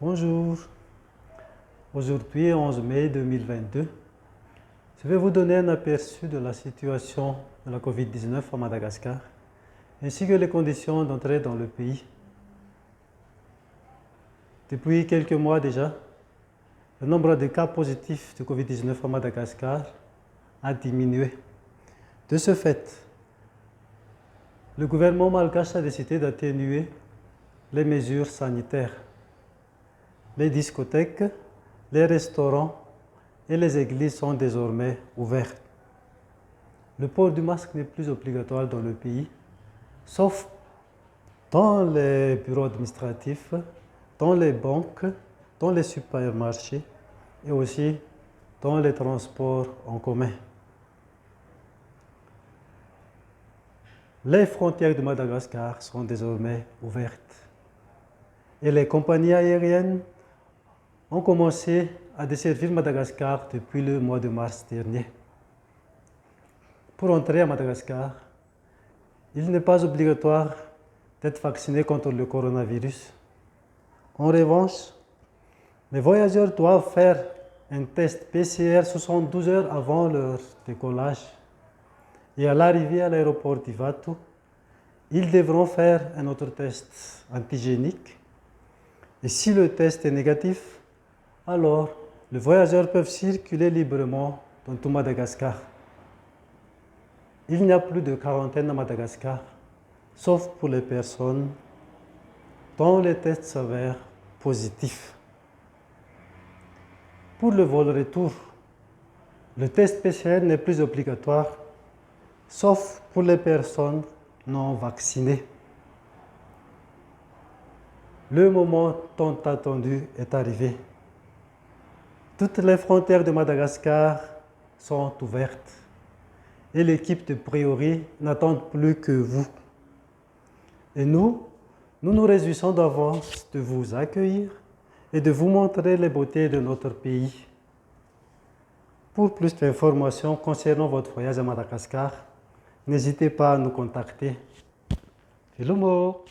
Bonjour, aujourd'hui 11 mai 2022, je vais vous donner un aperçu de la situation de la COVID-19 à Madagascar, ainsi que les conditions d'entrée dans le pays. Depuis quelques mois déjà, le nombre de cas positifs de COVID-19 à Madagascar a diminué. De ce fait, le gouvernement malgache a décidé d'atténuer les mesures sanitaires. Les discothèques, les restaurants et les églises sont désormais ouverts. Le port du masque n'est plus obligatoire dans le pays, sauf dans les bureaux administratifs, dans les banques, dans les supermarchés et aussi dans les transports en commun. Les frontières de Madagascar sont désormais ouvertes et les compagnies aériennes ont commencé à desservir Madagascar depuis le mois de mars dernier. Pour entrer à Madagascar, il n'est pas obligatoire d'être vacciné contre le coronavirus. En revanche, les voyageurs doivent faire un test PCR 72 heures avant leur décollage. Et à l'arrivée à l'aéroport d'Ivatu, ils devront faire un autre test antigénique. Et si le test est négatif, alors les voyageurs peuvent circuler librement dans tout Madagascar. Il n'y a plus de quarantaine à Madagascar, sauf pour les personnes dont les tests s'avèrent positifs. Pour le vol retour, le test PCR n'est plus obligatoire, sauf pour les personnes non vaccinées. Le moment tant attendu est arrivé. Toutes les frontières de Madagascar sont ouvertes et l'équipe de Priori n'attend plus que vous. Et nous nous réjouissons d'avance de vous accueillir et de vous montrer les beautés de notre pays. Pour plus d'informations concernant votre voyage à Madagascar, n'hésitez pas à nous contacter. Filomo!